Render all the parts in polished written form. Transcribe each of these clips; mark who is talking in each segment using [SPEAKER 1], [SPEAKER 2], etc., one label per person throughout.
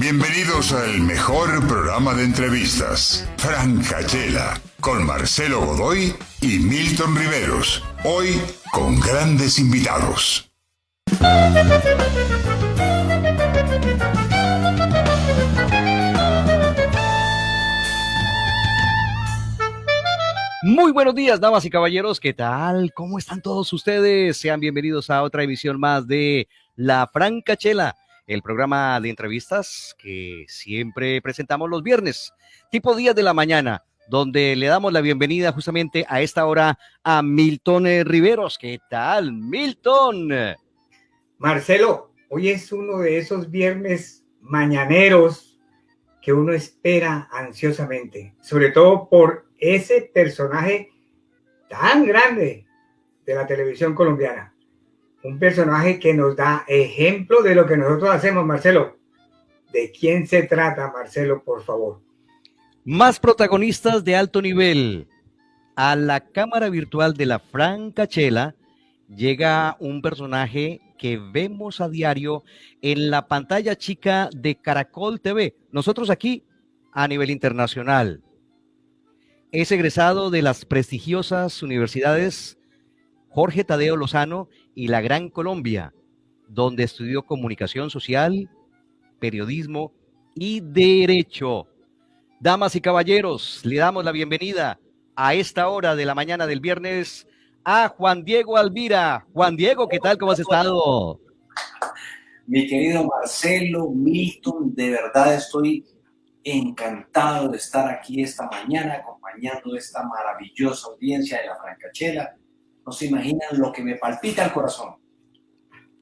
[SPEAKER 1] Bienvenidos al mejor programa de entrevistas, Francachela, con Marcelo Godoy y Milton Riveros. Hoy con grandes invitados.
[SPEAKER 2] Muy buenos días, damas y caballeros, ¿qué tal? ¿Cómo están todos ustedes? Sean bienvenidos a otra emisión más de La Francachela, el programa de entrevistas que siempre presentamos los viernes, tipo 10 de la mañana, donde le damos la bienvenida justamente a esta hora a Milton Riveros. ¿Qué tal, Milton?
[SPEAKER 3] Marcelo, hoy es uno de esos viernes mañaneros que uno espera ansiosamente, sobre todo por ese personaje tan grande de la televisión colombiana. Un personaje que nos da ejemplo de lo que nosotros hacemos, Marcelo. ¿De quién se trata, Marcelo, por favor?
[SPEAKER 2] Más protagonistas de alto nivel. A la cámara virtual de La Francachela llega un personaje que vemos a diario en la pantalla chica de Caracol TV. Nosotros aquí a nivel internacional. Es egresado de las prestigiosas universidades Jorge Tadeo Lozano y la Gran Colombia, donde estudió comunicación social, periodismo y derecho. Damas y caballeros, le damos la bienvenida a esta hora de la mañana del viernes a Juan Diego Alvira. Juan Diego, ¿qué tal? ¿Cómo has estado?
[SPEAKER 4] Mi querido Marcelo, Milton, de verdad estoy encantado de estar aquí esta mañana acompañando esta maravillosa audiencia de La Francachela. No se imaginan lo que me palpita el corazón.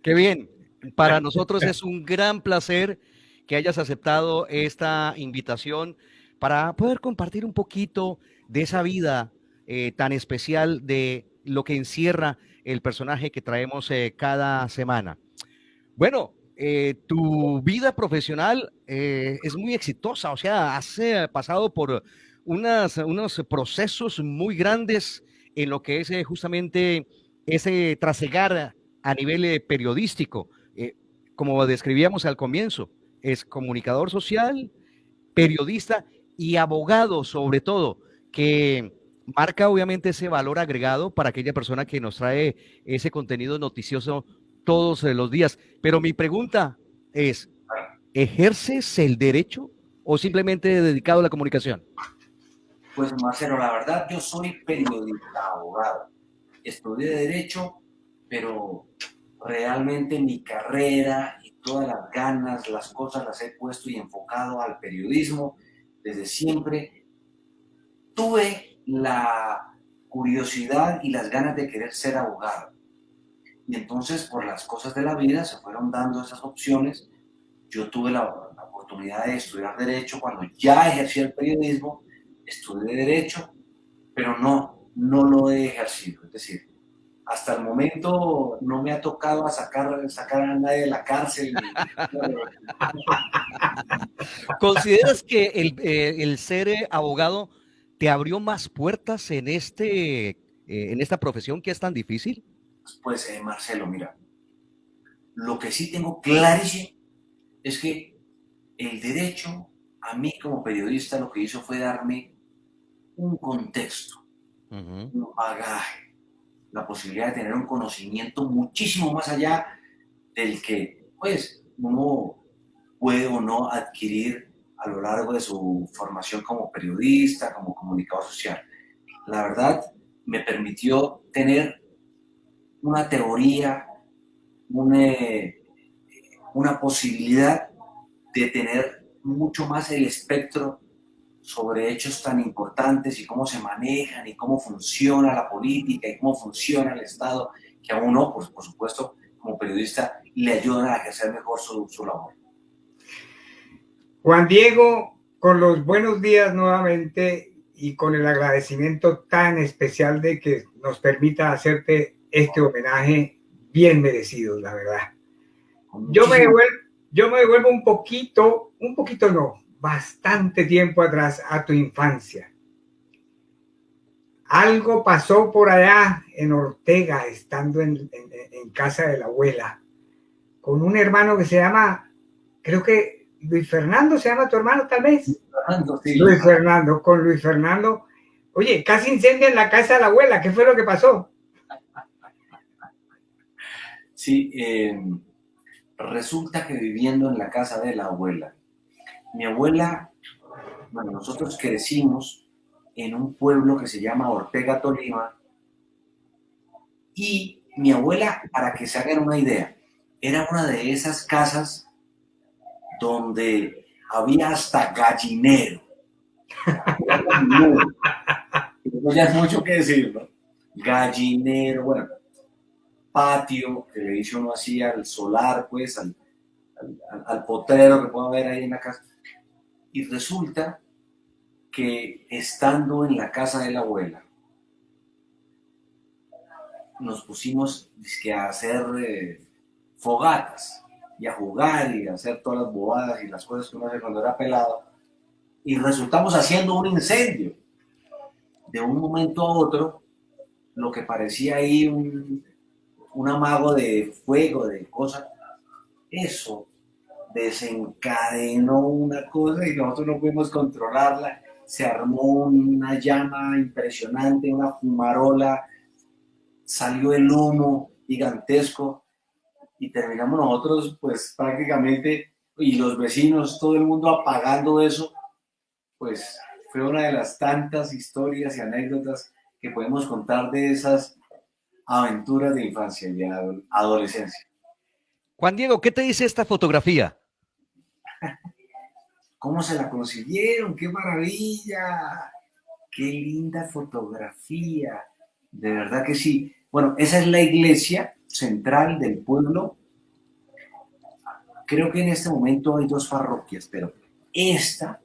[SPEAKER 2] Qué bien. Para nosotros es un gran placer que hayas aceptado esta invitación para poder compartir un poquito de esa vida tan especial, de lo que encierra el personaje que traemos cada semana. Bueno, tu vida profesional es muy exitosa, o sea, has pasado por unos procesos muy grandes en lo que es justamente ese trasegar a nivel periodístico. Como describíamos al comienzo, es comunicador social, periodista y abogado sobre todo, que marca obviamente ese valor agregado para aquella persona que nos trae ese contenido noticioso todos los días. Pero mi pregunta es, ¿ejerces el derecho o simplemente dedicado a la comunicación?
[SPEAKER 4] Pues Marcelo, la verdad yo soy periodista, abogado. Estudié Derecho, pero realmente mi carrera y todas las ganas, las cosas las he puesto y enfocado al periodismo desde siempre. Tuve la curiosidad y las ganas de querer ser abogado. Y entonces, por las cosas de la vida, se fueron dando esas opciones. Yo tuve la oportunidad de estudiar Derecho cuando ya ejercía el periodismo, estudié Derecho, pero no lo he ejercido. Es decir, hasta el momento no me ha tocado sacar a nadie de la cárcel.
[SPEAKER 2] ¿Consideras que el ser abogado te abrió más puertas en esta profesión que es tan difícil?
[SPEAKER 4] Pues Marcelo, mira, lo que sí tengo clarísimo es que el derecho, a mí como periodista, lo que hizo fue darme un contexto, un bagaje, la posibilidad de tener un conocimiento muchísimo más allá del que, pues, uno puede o no adquirir a lo largo de su formación como periodista, como comunicador social. La verdad, me permitió tener una teoría, una posibilidad de tener mucho más el espectro sobre hechos tan importantes y cómo se manejan y cómo funciona la política y cómo funciona el Estado, que a uno, pues, por supuesto, como periodista, le ayudan a ejercer mejor su labor.
[SPEAKER 3] Juan Diego, con los buenos días nuevamente y con el agradecimiento tan especial de que nos permita hacerte este homenaje bien merecido, la verdad. Yo me devuelvo un poquito no, bastante tiempo atrás a tu infancia. Algo pasó por allá en Ortega, estando en casa de la abuela, con un hermano que se llama, creo que Luis Fernando se llama tu hermano, tal vez.
[SPEAKER 4] Fernando, sí.
[SPEAKER 3] Luis Fernando, con Luis Fernando. Oye, casi incendian la casa de la abuela. ¿Qué fue lo que pasó?
[SPEAKER 4] Sí, resulta que viviendo en la casa de la abuela, mi abuela, bueno, nosotros crecimos en un pueblo que se llama Ortega, Tolima, y mi abuela, para que se hagan una idea, era una de esas casas donde había hasta gallinero. Eso ya es mucho que decir, ¿no? Gallinero, bueno, patio que le dice uno así al solar, pues, al potrero que puede haber ahí en la casa. Y resulta que estando en la casa de la abuela, nos pusimos dizque, a hacer fogatas y a jugar y a hacer todas las bobadas y las cosas que uno hace cuando era pelado. Y resultamos haciendo un incendio. De un momento a otro, lo que parecía ahí un amago de fuego, de cosas, eso desencadenó una cosa y nosotros no pudimos controlarla. Se armó una llama impresionante, una fumarola, salió el humo gigantesco y terminamos nosotros pues prácticamente, y los vecinos, todo el mundo apagando eso, pues fue una de las tantas historias y anécdotas que podemos contar de esas aventuras de infancia y de adolescencia.
[SPEAKER 2] Juan Diego, ¿qué te dice esta fotografía?
[SPEAKER 4] ¿Cómo se la consiguieron? ¡Qué maravilla! ¡Qué linda fotografía! De verdad que sí. Bueno, esa es la iglesia central del pueblo. Creo que en este momento hay 2 parroquias, pero esta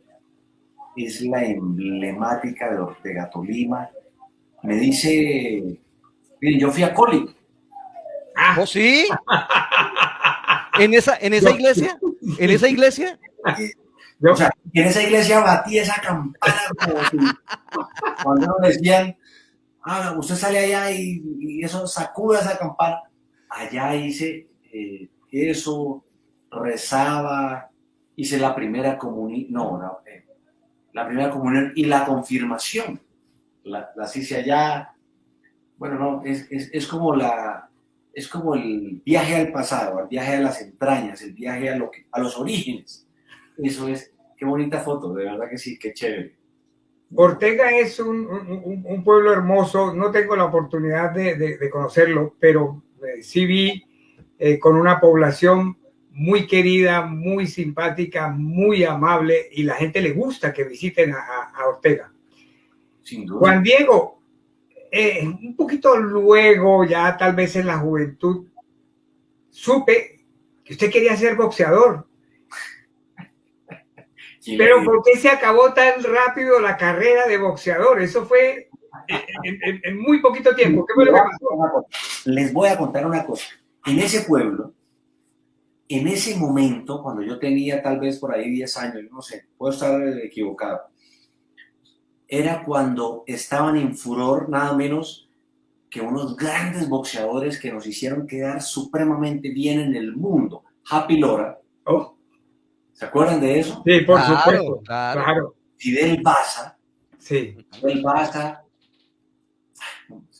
[SPEAKER 4] es la emblemática de Ortega, Tolima. Me dice, miren, yo fui a Coli.
[SPEAKER 2] ¿Oh, sí? ¿En esa iglesia? ¿En esa iglesia?
[SPEAKER 4] O sea, en esa iglesia batí esa campana como si, cuando nos decían, usted sale allá y eso sacuda esa campana. Allá hice eso, rezaba, hice la primera comunión, la primera comunión y la confirmación. Las hice allá. Bueno, no, es como es como el viaje al pasado, el viaje a las entrañas, el viaje a los orígenes. Eso es, qué bonita foto, de verdad que sí, qué chévere.
[SPEAKER 3] Ortega es un pueblo hermoso. No tengo la oportunidad de conocerlo, pero sí vi con una población muy querida, muy simpática, muy amable, y la gente le gusta que visiten a Ortega.
[SPEAKER 4] Sin duda.
[SPEAKER 3] Juan Diego, un poquito luego, ya tal vez en la juventud, supe que usted quería ser boxeador. Pero ¿por qué se acabó tan rápido la carrera de boxeador? Eso fue en muy poquito tiempo. ¿Qué fue lo que pasó?
[SPEAKER 4] Les voy a contar una cosa. En ese pueblo, en ese momento, cuando yo tenía tal vez por ahí 10 años, no sé, puedo estar equivocado, era cuando estaban en furor nada menos que unos grandes boxeadores que nos hicieron quedar supremamente bien en el mundo. Happy Lora.
[SPEAKER 3] Oh.
[SPEAKER 4] ¿Se acuerdan de eso?
[SPEAKER 3] Sí, por supuesto.
[SPEAKER 2] Claro.
[SPEAKER 4] Fidel Baza.
[SPEAKER 3] Sí.
[SPEAKER 4] Fidel Baza.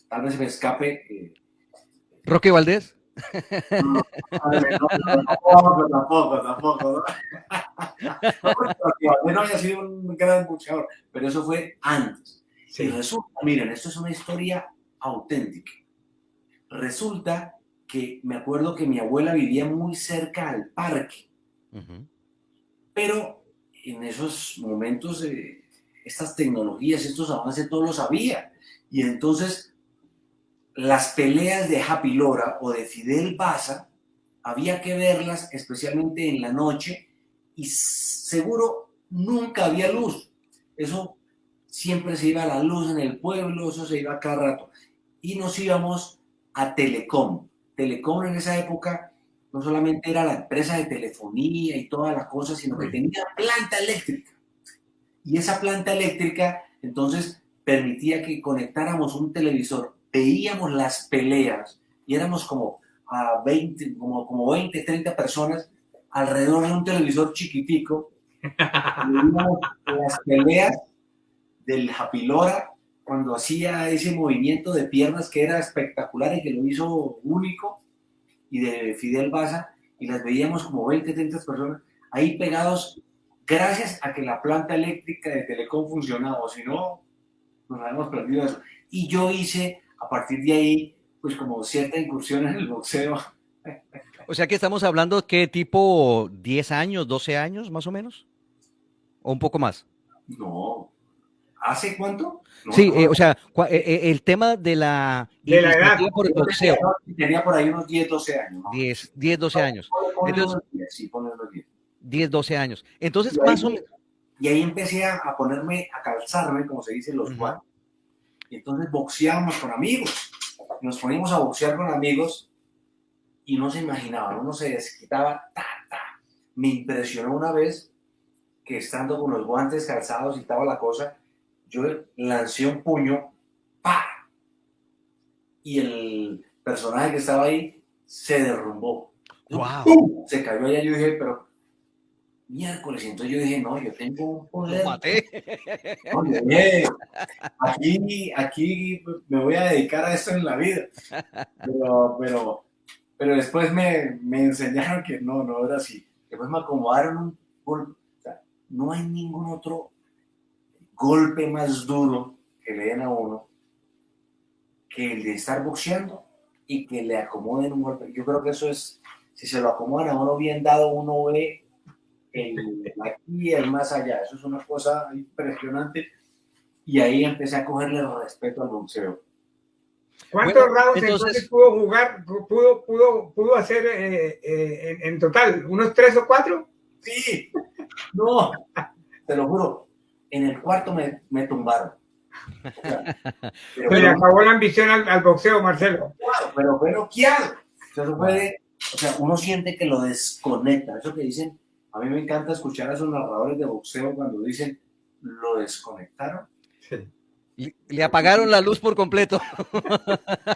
[SPEAKER 4] Tal vez se me escape.
[SPEAKER 2] ¿Roque Valdés?
[SPEAKER 4] Tampoco. No haya sido un gran boxeador, pero eso fue antes. Sí. Y resulta, miren, esto es una historia auténtica. Resulta que me acuerdo que mi abuela vivía muy cerca al parque. Pero en esos momentos estas tecnologías, estos avances, todos los había. Y entonces las peleas de Happy Lora o de Fidel Baza había que verlas especialmente en la noche y seguro nunca había luz. Eso siempre se iba a la luz en el pueblo, eso se iba cada rato. Y nos íbamos a Telecom. Telecom en esa época no solamente era la empresa de telefonía y toda la cosa, sino que tenía planta eléctrica. Y esa planta eléctrica, entonces, permitía que conectáramos un televisor, veíamos las peleas y éramos como 20, 30 personas alrededor de un televisor chiquitico, veíamos las peleas del Japilora cuando hacía ese movimiento de piernas que era espectacular y que lo hizo único, y de Fidel Baza, y las veíamos como 20, 30 personas ahí pegados, gracias a que la planta eléctrica de Telecom funcionaba, o si no, nos habíamos perdido eso. Y yo hice, a partir de ahí, pues como cierta incursión en el boxeo.
[SPEAKER 2] O sea que estamos hablando que tipo 10 años, 12 años más o menos, o un poco más.
[SPEAKER 4] No, ¿hace cuánto? No,
[SPEAKER 2] Sí,
[SPEAKER 4] no,
[SPEAKER 2] o sea, el tema de la
[SPEAKER 3] De la
[SPEAKER 2] iniciativa
[SPEAKER 3] edad.
[SPEAKER 2] por el
[SPEAKER 4] yo
[SPEAKER 2] boxeo,
[SPEAKER 4] tenía por ahí unos 10, 12 años, ¿no?
[SPEAKER 2] 10, 12 años.
[SPEAKER 4] Ponle
[SPEAKER 2] Entonces,
[SPEAKER 4] unos 10, sí, ponle unos 10.
[SPEAKER 2] 10, 12 años. Entonces,
[SPEAKER 4] Y
[SPEAKER 2] más o
[SPEAKER 4] ahí,
[SPEAKER 2] menos.
[SPEAKER 4] y ahí empecé a ponerme, a calzarme, como se dice, los
[SPEAKER 2] Ujú.
[SPEAKER 4] guantes. Y entonces boxeábamos con amigos. Nos poníamos a boxear con amigos y no se imaginaban, uno se desquitaba, ta, ta. Me impresionó una vez que estando con los guantes calzados y estaba la cosa, yo lancé un puño, ¡pa! Y el personaje que estaba ahí se derrumbó.
[SPEAKER 2] Wow,
[SPEAKER 4] ¡Pum! Se cayó allá. Yo dije, pero miércoles. Y entonces yo dije, no, yo tengo un
[SPEAKER 2] lo
[SPEAKER 4] poder.
[SPEAKER 2] maté.
[SPEAKER 4] No, yo dije, aquí me voy a dedicar a esto en la vida. Pero después me enseñaron que no era así. Después me acomodaron un golpe. O sea, no hay ningún otro golpe más duro que le den a uno que el de estar boxeando y que le acomoden un golpe. Yo creo que eso es, si se lo acomodan a uno bien dado, uno ve el aquí y el más allá. Eso es una cosa impresionante. Y ahí empecé a cogerle el respeto al boxeo.
[SPEAKER 3] ¿Cuántos
[SPEAKER 2] Bueno,
[SPEAKER 3] rounds entonces
[SPEAKER 2] entonces,
[SPEAKER 3] pudo jugar, pudo hacer en total? ¿Unos 3 o 4?
[SPEAKER 4] Sí, no, te lo juro. En el cuarto me tumbaron. O sea,
[SPEAKER 3] Se le acabó la ambición al boxeo, Marcelo.
[SPEAKER 4] pero fue noqueado. Eso fue o sea, uno siente que lo desconecta. Eso que dicen, a mí me encanta escuchar a esos narradores de boxeo cuando dicen, lo desconectaron.
[SPEAKER 3] Sí.
[SPEAKER 2] le apagaron la luz por completo.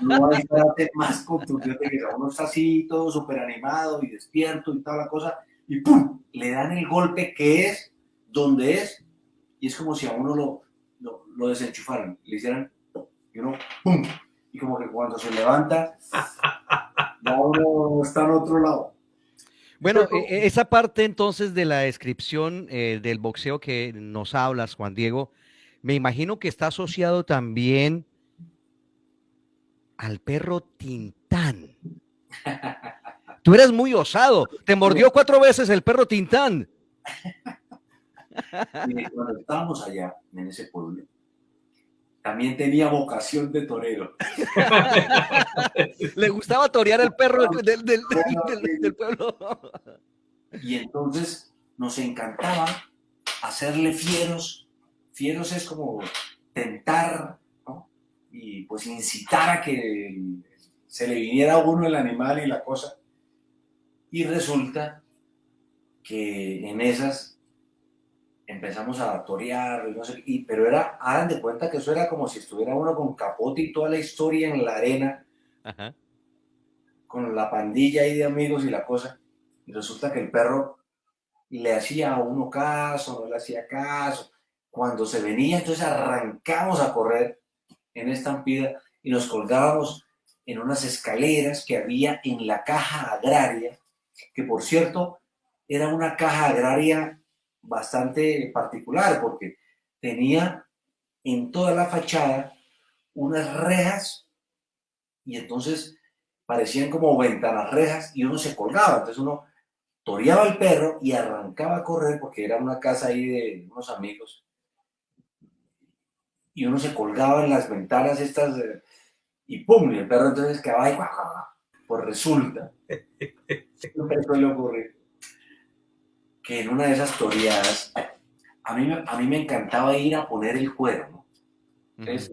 [SPEAKER 4] No hay frase más contundente que esa. Uno está así, todo súper animado y despierto y toda la cosa, y ¡pum! Le dan el golpe que es, donde es, y es como si a uno lo desenchufaran, le hicieran, y uno ¡pum! Y como que cuando se levanta, ya uno está en otro lado.
[SPEAKER 2] Bueno, esa parte entonces de la descripción del boxeo que nos hablas, Juan Diego, me imagino que está asociado también al perro Tintán. Tú eres muy osado. Te mordió 4 veces el perro Tintán.
[SPEAKER 4] Y cuando estábamos allá, en ese pueblo, también tenía vocación de torero.
[SPEAKER 2] Le gustaba torear el perro del pueblo.
[SPEAKER 4] Y entonces nos encantaba hacerle fieros. Fieros es como tentar, ¿no? Y pues incitar a que se le viniera a uno el animal y la cosa. Y resulta que en esas empezamos a torear, y no sé, pero hagan de cuenta que eso era como si estuviera uno con capote y toda la historia en la arena,
[SPEAKER 2] Ajá.
[SPEAKER 4] con la pandilla ahí de amigos y la cosa. Y resulta que el perro le hacía a uno caso, no le hacía caso. Cuando se venía, entonces arrancamos a correr en estampida y nos colgábamos en unas escaleras que había en la caja agraria, que por cierto era una caja agraria bastante particular porque tenía en toda la fachada unas rejas y entonces parecían como ventanas rejas y uno se colgaba, entonces uno toreaba al perro y arrancaba a correr porque era una casa ahí de unos amigos y uno se colgaba en las ventanas estas y pum, y el perro entonces quedaba ahí, guau, guau, guau. Pues resulta, siempre suele ocurrir que en una de esas toreadas a mí me encantaba ir a poner el cuero, ¿no? Entonces,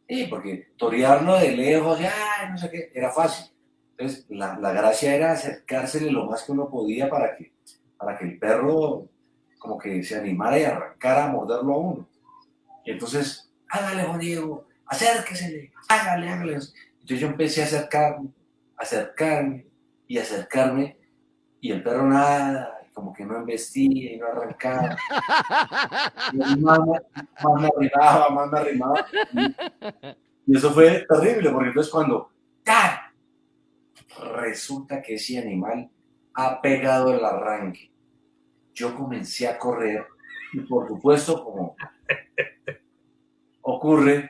[SPEAKER 4] sí, porque torearlo de lejos, ya, no sé qué, era fácil. Entonces, la gracia era acercársele lo más que uno podía para que el perro como que se animara y arrancara a morderlo a uno. Y entonces, hágale, Juan Diego, acérquesele, hágale. Entonces yo empecé a acercarme y acercarme, y el perro nada, como que no embestía y no arrancaba. Y más me arrimaba. Y eso fue terrible, porque entonces cuando ¡tan! Resulta que ese animal ha pegado el arranque. Yo comencé a correr y por supuesto, como ocurre,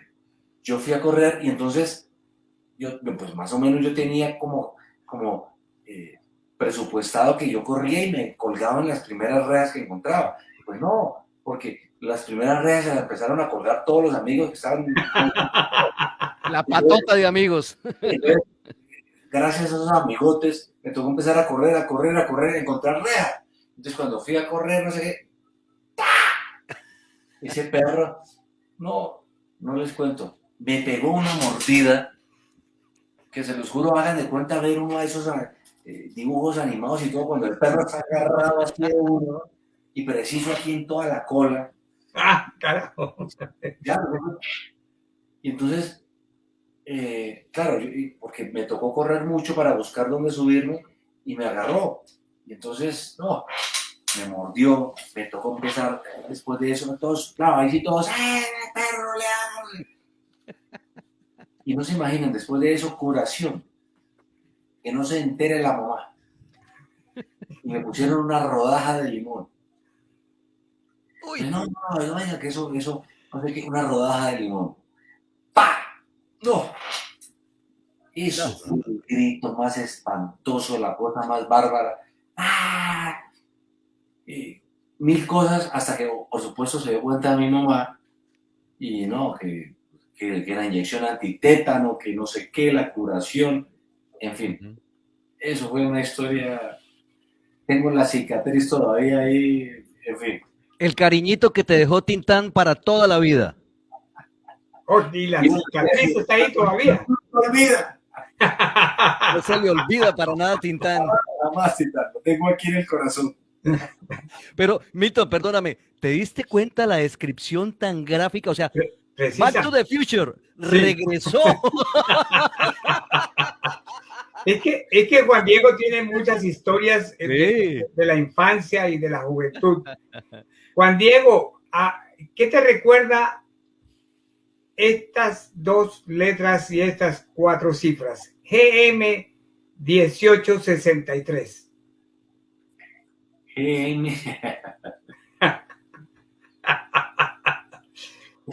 [SPEAKER 4] yo fui a correr y entonces pues más o menos yo tenía presupuestado que yo corría y me colgaba en las primeras redes que encontraba. Pues no, porque las primeras redes se las empezaron a colgar todos los amigos que estaban.
[SPEAKER 2] La patota de amigos.
[SPEAKER 4] Entonces, gracias a esos amigotes, me tocó empezar a correr, a encontrar reja. Entonces cuando fui a correr, no sé qué, ¡pah! Ese perro, no les cuento, me pegó una mordida que se los juro, hagan de cuenta ver uno de esos dibujos animados y todo, cuando el perro está agarrado así de uno y preciso aquí en toda la cola.
[SPEAKER 3] ¡Ah, carajo!
[SPEAKER 4] Ya, y entonces, claro, porque me tocó correr mucho para buscar dónde subirme y me agarró. Y entonces, no, me mordió, me tocó empezar después de eso, todos, claro, ahí sí todos, perro, le hago! Y no se imaginan, después de eso, curación. Que no se entere la mamá. Y me pusieron una rodaja de limón.
[SPEAKER 2] Uy.
[SPEAKER 4] No, vaya, que eso, no sé qué, una rodaja de limón. ¡Pah! ¡No! Eso fue el grito más espantoso, la cosa más bárbara. ¡Ah! Mil cosas, hasta que, por supuesto, se dio cuenta mi mamá. Y no, que la inyección antitétano, que no sé qué, la curación, en fin. Eso fue una historia. Tengo la cicatriz todavía ahí, en fin.
[SPEAKER 2] El cariñito que te dejó Tintán para toda la vida.
[SPEAKER 3] Oh, y la cicatriz está ahí todavía.
[SPEAKER 4] No se olvida.
[SPEAKER 2] No se le olvida para nada Tintán.
[SPEAKER 4] Nada más, Tintán, lo tengo aquí en el corazón.
[SPEAKER 2] Pero, Milton, perdóname, ¿te diste cuenta la descripción tan gráfica? O sea,
[SPEAKER 3] Precisa.
[SPEAKER 2] Back to the Future regresó.
[SPEAKER 3] Es que Juan Diego tiene muchas historias
[SPEAKER 2] Sí.
[SPEAKER 3] de la infancia y de la juventud. Juan Diego, ¿qué te recuerda estas dos letras y estas cuatro cifras? GM 1863.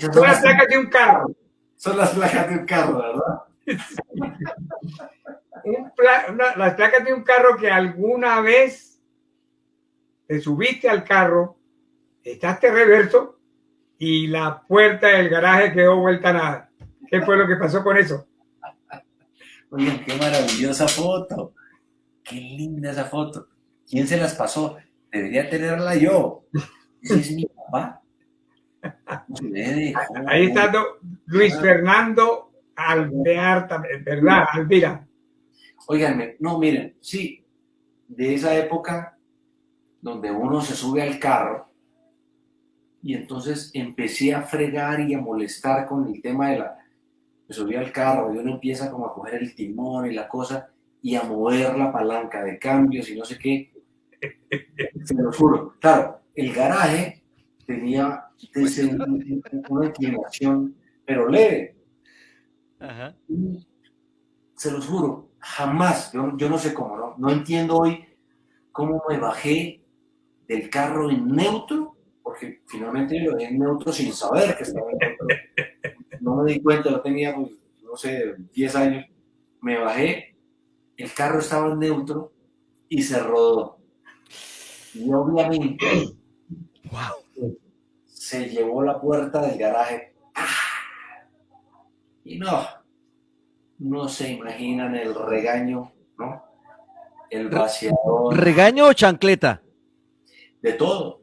[SPEAKER 3] Son las placas de un carro.
[SPEAKER 4] Son las placas de un carro, ¿verdad?
[SPEAKER 3] Las placas de un carro que alguna vez te subiste al carro, echaste reverso y la puerta del garaje quedó vuelta a nada. ¿Qué fue lo que pasó con eso?
[SPEAKER 4] Oigan, qué maravillosa foto. Qué linda esa foto. ¿Quién se las pasó? Debería tenerla yo. Ese es mi papá.
[SPEAKER 3] Ahí está Luis Fernando Alvear, ¿verdad, Alvira?
[SPEAKER 4] Óiganme, no, miren, sí, de esa época donde uno se sube al carro y entonces empecé a fregar y a molestar con el tema me subí al carro y uno empieza como a coger el timón y la cosa y a mover la palanca de cambios y no sé qué. Se lo juro. Claro, el garaje tenía una inclinación, pero leve.
[SPEAKER 2] Ajá.
[SPEAKER 4] Se los juro, jamás, yo no sé cómo, no entiendo hoy cómo me bajé del carro en neutro, porque finalmente yo lo dejé en neutro sin saber que estaba en neutro. No me di cuenta, yo tenía, pues, no sé, 10 años. Me bajé, el carro estaba en neutro y se rodó. Y obviamente se llevó la puerta del garaje. Y no se imaginan el regaño, ¿no? El vaciador.
[SPEAKER 2] ¿Regaño o chancleta?
[SPEAKER 4] De todo.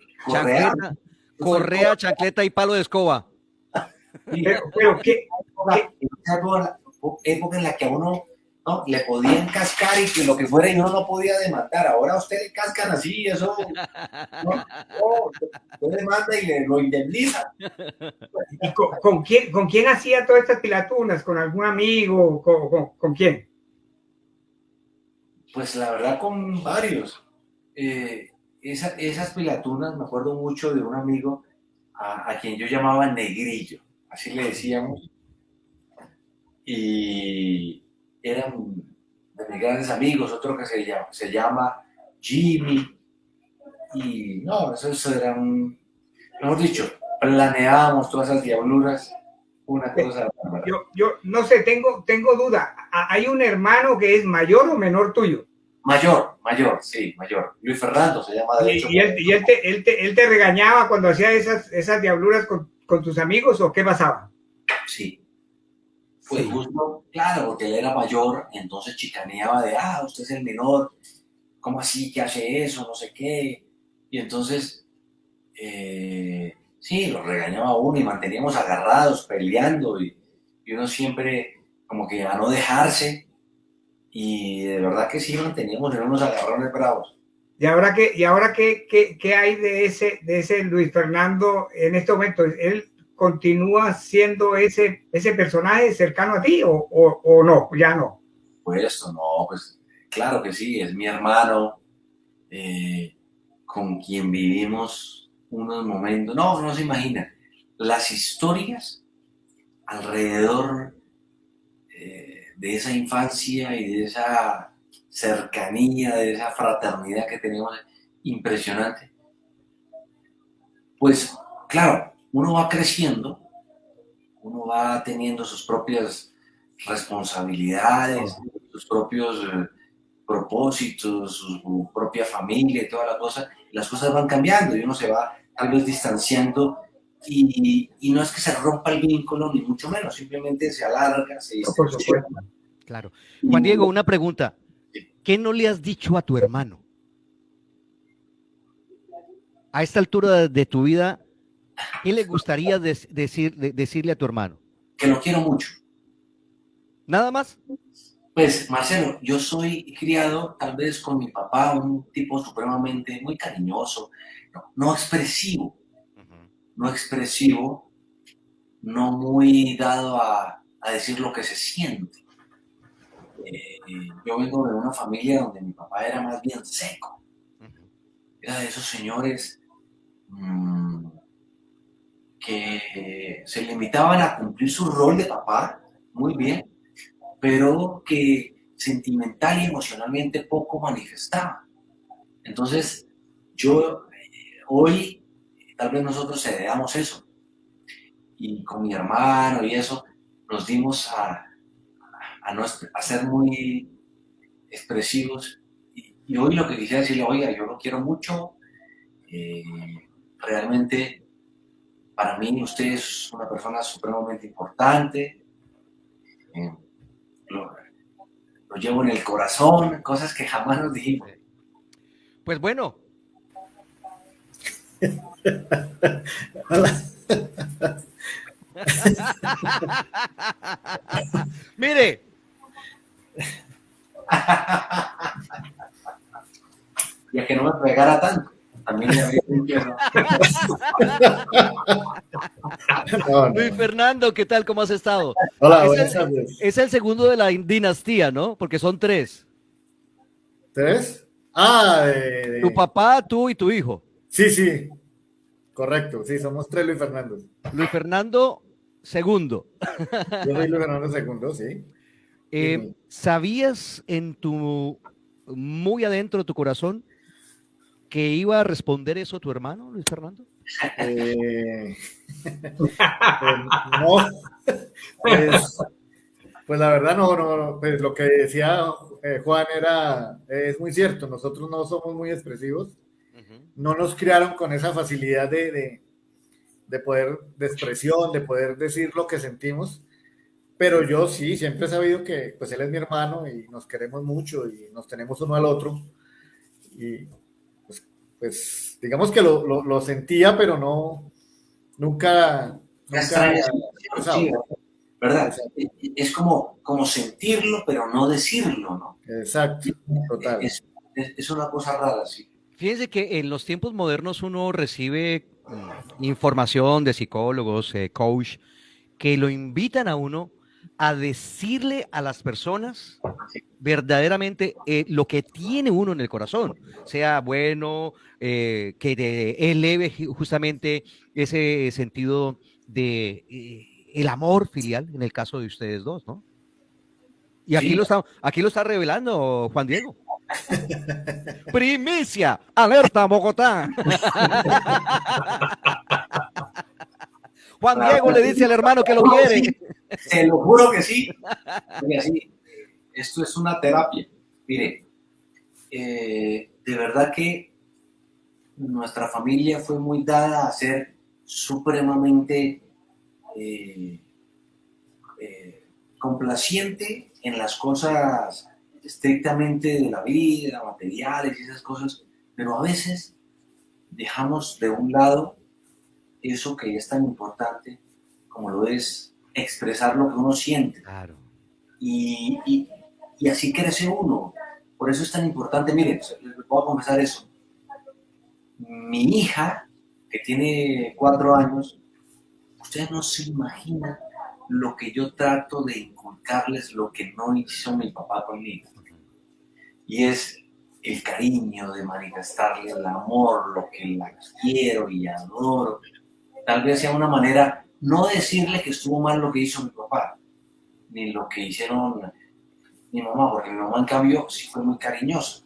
[SPEAKER 2] Correa, chancleta y palo de escoba.
[SPEAKER 3] Pero ¿qué?
[SPEAKER 4] Época en la que a uno le podían cascar y que lo que fuera y uno no podía demandar. Ahora a usted le cascan así, eso. Usted demanda y lo indemniza.
[SPEAKER 3] ¿Y con quién hacía todas estas pilatunas? ¿Con algún amigo? ¿Con quién?
[SPEAKER 4] Pues la verdad con varios. esas pilatunas, me acuerdo mucho de un amigo a quien yo llamaba Negrillo, así le decíamos, y eran de mis grandes amigos, otro que se llama Jimmy, y no, eso era un, mejor dicho, planeábamos todas esas diabluras, una cosa.
[SPEAKER 3] Yo no sé, tengo duda. ¿Hay un hermano que es mayor o menor tuyo?
[SPEAKER 4] Mayor, sí, mayor. Luis Fernando se llama, de hecho.
[SPEAKER 3] ¿Y él te regañaba cuando hacía esas diabluras con tus amigos o qué pasaba?
[SPEAKER 4] Sí. Pues justo, claro, porque él era mayor, entonces chicaneaba de, usted es el menor, ¿cómo así que hace eso? No sé qué. Y entonces, sí, lo regañaba a uno y manteníamos agarrados, peleando, y uno siempre como que a no dejarse, y de verdad que sí manteníamos en unos agarrones bravos.
[SPEAKER 3] ¿Y ahora qué hay de ese Luis Fernando en este momento? ¿Él continúa siendo ese personaje cercano a ti o no? Ya no.
[SPEAKER 4] Pues no, pues claro que sí, es mi hermano, con quien vivimos unos momentos, no se imagina, las historias alrededor de esa infancia y de esa cercanía, de esa fraternidad que tenemos, impresionante. Pues claro, uno va creciendo, uno va teniendo sus propias responsabilidades, sus propios propósitos, su propia familia y toda la cosa, las cosas van cambiando y uno se va tal vez distanciando y no es que se rompa el vínculo, ni mucho menos, simplemente se alarga, se
[SPEAKER 3] Por supuesto.
[SPEAKER 2] Claro. Juan Diego, una pregunta. ¿Qué no le has dicho a tu hermano? A esta altura de tu vida, ¿qué le gustaría decirle a tu hermano?
[SPEAKER 4] Que lo quiero mucho.
[SPEAKER 2] ¿Nada más?
[SPEAKER 4] Pues, Marcelo, yo soy criado tal vez con mi papá, un tipo supremamente muy cariñoso, no expresivo, no muy dado a decir lo que se siente. Yo vengo de una familia donde mi papá era más bien seco. Era de esos señores que se limitaban a cumplir su rol de papá, muy bien, pero que sentimental y emocionalmente poco manifestaba. Entonces, yo hoy, tal vez nosotros heredamos eso, y con mi hermano y eso, nos dimos a ser muy expresivos, y hoy lo que quisiera decirle, oiga, yo lo quiero mucho, realmente para mí usted es una persona supremamente importante, lo llevo en el corazón, cosas que jamás nos dijimos.
[SPEAKER 2] Pues bueno. Mire.
[SPEAKER 4] Y a que no me pegara tanto. También le había dicho,
[SPEAKER 2] no. Luis Fernando, ¿qué tal? ¿Cómo has estado?
[SPEAKER 5] Hola, buenas tardes.
[SPEAKER 2] Es el segundo de la dinastía, ¿no? Porque son tres.
[SPEAKER 5] ¿Tres?
[SPEAKER 2] Tu papá, tú y tu hijo.
[SPEAKER 5] Sí. Correcto, sí, somos tres Luis Fernando.
[SPEAKER 2] Luis Fernando segundo.
[SPEAKER 5] Yo soy Luis Fernando segundo, sí.
[SPEAKER 2] ¿Sabías muy adentro de tu corazón que iba a responder eso tu hermano, Luis Fernando?
[SPEAKER 5] No, pues la verdad no, pues lo que decía Juan es muy cierto, nosotros no somos muy expresivos, no nos criaron con esa facilidad de poder, de expresión, de poder decir lo que sentimos, pero yo sí, siempre he sabido que pues él es mi hermano y nos queremos mucho y nos tenemos uno al otro, y pues digamos que lo sentía, pero nunca
[SPEAKER 4] sí, ¿verdad? Es como sentirlo, pero no decirlo, ¿no?
[SPEAKER 5] Exacto, total.
[SPEAKER 4] Es una cosa rara, sí.
[SPEAKER 2] Fíjense que en los tiempos modernos uno recibe información de psicólogos, coach, que lo invitan a uno a decirle a las personas verdaderamente lo que tiene uno en el corazón, sea bueno, que eleve justamente ese sentido de el amor filial en el caso de ustedes dos, ¿no? Y
[SPEAKER 4] Sí,
[SPEAKER 2] aquí lo está revelando Juan Diego. Primicia, alerta Bogotá. Juan Diego le dice al hermano que lo quiere.
[SPEAKER 4] Sí, te lo juro que sí. Porque así, esto es una terapia. Mire, de verdad que nuestra familia fue muy dada a ser supremamente eh, complaciente en las cosas estrictamente de la vida, materiales y esas cosas, pero a veces dejamos de un lado eso que es tan importante como lo es expresar lo que uno siente.
[SPEAKER 2] Claro.
[SPEAKER 4] Y así crece uno. Por eso es tan importante. Miren, les voy a confesar eso. Mi hija, que tiene 4 años, ustedes no se imaginan lo que yo trato de inculcarles, lo que no hizo mi papá conmigo. Y es el cariño de manifestarle el amor, lo que la quiero y adoro. Tal vez sea una manera, no decirle que estuvo mal lo que hizo mi papá, ni lo que hicieron mi mamá, porque mi mamá en cambio sí fue muy cariñosa,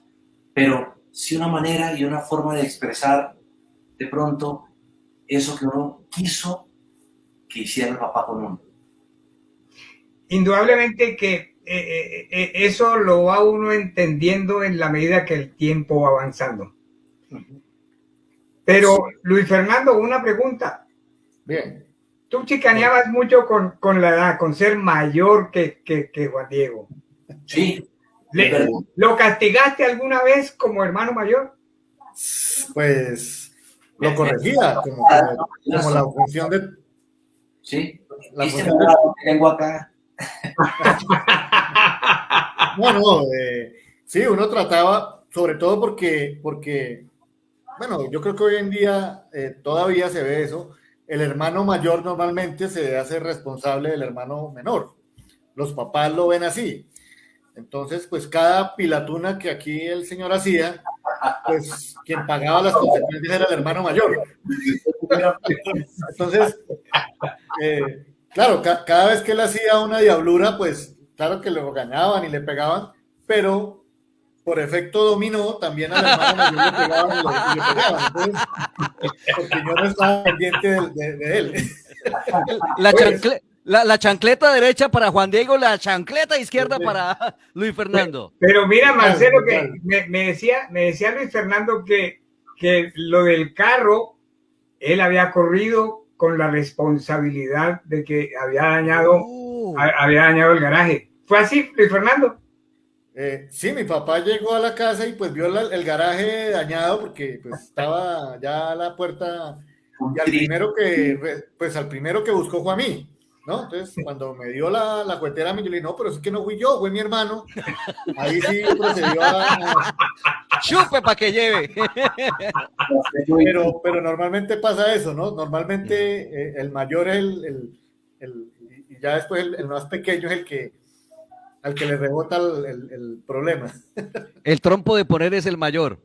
[SPEAKER 4] pero sí una manera y una forma de expresar de pronto eso que uno quiso que hiciera el papá con uno.
[SPEAKER 3] Indudablemente que eso lo va uno entendiendo en la medida que el tiempo va avanzando. Pero, Luis Fernando, una pregunta.
[SPEAKER 5] Bien.
[SPEAKER 3] Tú chicaneabas mucho con la edad, con ser mayor que Juan Diego.
[SPEAKER 4] Sí.
[SPEAKER 3] ¿Lo castigaste alguna vez como hermano mayor?
[SPEAKER 5] Pues lo corregía, como la función de...
[SPEAKER 4] Sí.
[SPEAKER 5] La
[SPEAKER 4] ¿Viste
[SPEAKER 5] función de...
[SPEAKER 4] que tengo acá?
[SPEAKER 5] Bueno, sí, uno trataba, sobre todo porque, bueno, yo creo que hoy en día todavía se ve eso. El hermano mayor normalmente se hace responsable del hermano menor. Los papás lo ven así. Entonces, pues cada pilatuna que aquí el señor hacía, pues quien pagaba las consecuencias era el hermano mayor. Entonces, claro, cada vez que él hacía una diablura, pues claro que lo regañaban y le pegaban, pero por efecto dominó también al hermano mayor le pegaban y le pegaban. Entonces, porque yo no estaba pendiente de él.
[SPEAKER 2] La chancleta derecha para Juan Diego, la chancleta izquierda para Luis Fernando.
[SPEAKER 3] Pero mira, Marcelo, que me decía Luis Fernando que lo del carro, él había corrido con la responsabilidad de que había dañado el garaje. ¿Fue así, Luis Fernando?
[SPEAKER 5] Sí, mi papá llegó a la casa y pues vio el garaje dañado porque pues estaba ya la puerta y al primero que buscó fue a mí, ¿no? Entonces cuando me dio la cuetera a mí, yo le dije, no, pero es que no fui yo, fue mi hermano. Ahí sí procedió
[SPEAKER 2] chupe para que lleve.
[SPEAKER 5] Pero normalmente pasa eso, ¿no? Normalmente el mayor es y ya después el más pequeño es al que le rebota el problema.
[SPEAKER 2] El trompo de poner es el mayor.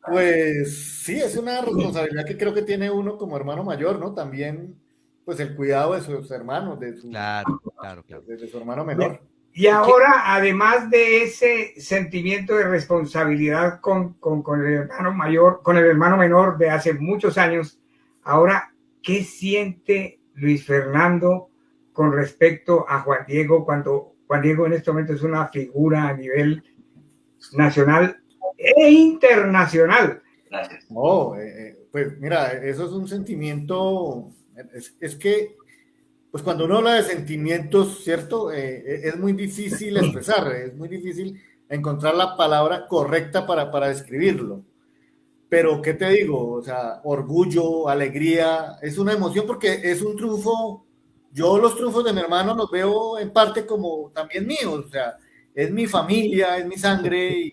[SPEAKER 5] Pues sí, es una responsabilidad que creo que tiene uno como hermano mayor, ¿no? También, pues el cuidado de sus hermanos, de su hermano menor.
[SPEAKER 3] Y ahora, además de ese sentimiento de responsabilidad con el hermano mayor, con el hermano menor de hace muchos años, ahora, ¿qué siente Luis Fernando con respecto a Juan Diego cuando Juan Diego en este momento es una figura a nivel nacional e internacional?
[SPEAKER 4] Gracias.
[SPEAKER 5] No, pues mira, eso es un sentimiento, es que pues cuando uno habla de sentimientos, ¿cierto? Es muy difícil expresar, es muy difícil encontrar la palabra correcta para describirlo. Pero, ¿qué te digo? O sea, orgullo, alegría, es una emoción porque es un triunfo. Yo los triunfos de mi hermano los veo en parte como también míos, o sea, es mi familia, es mi sangre, y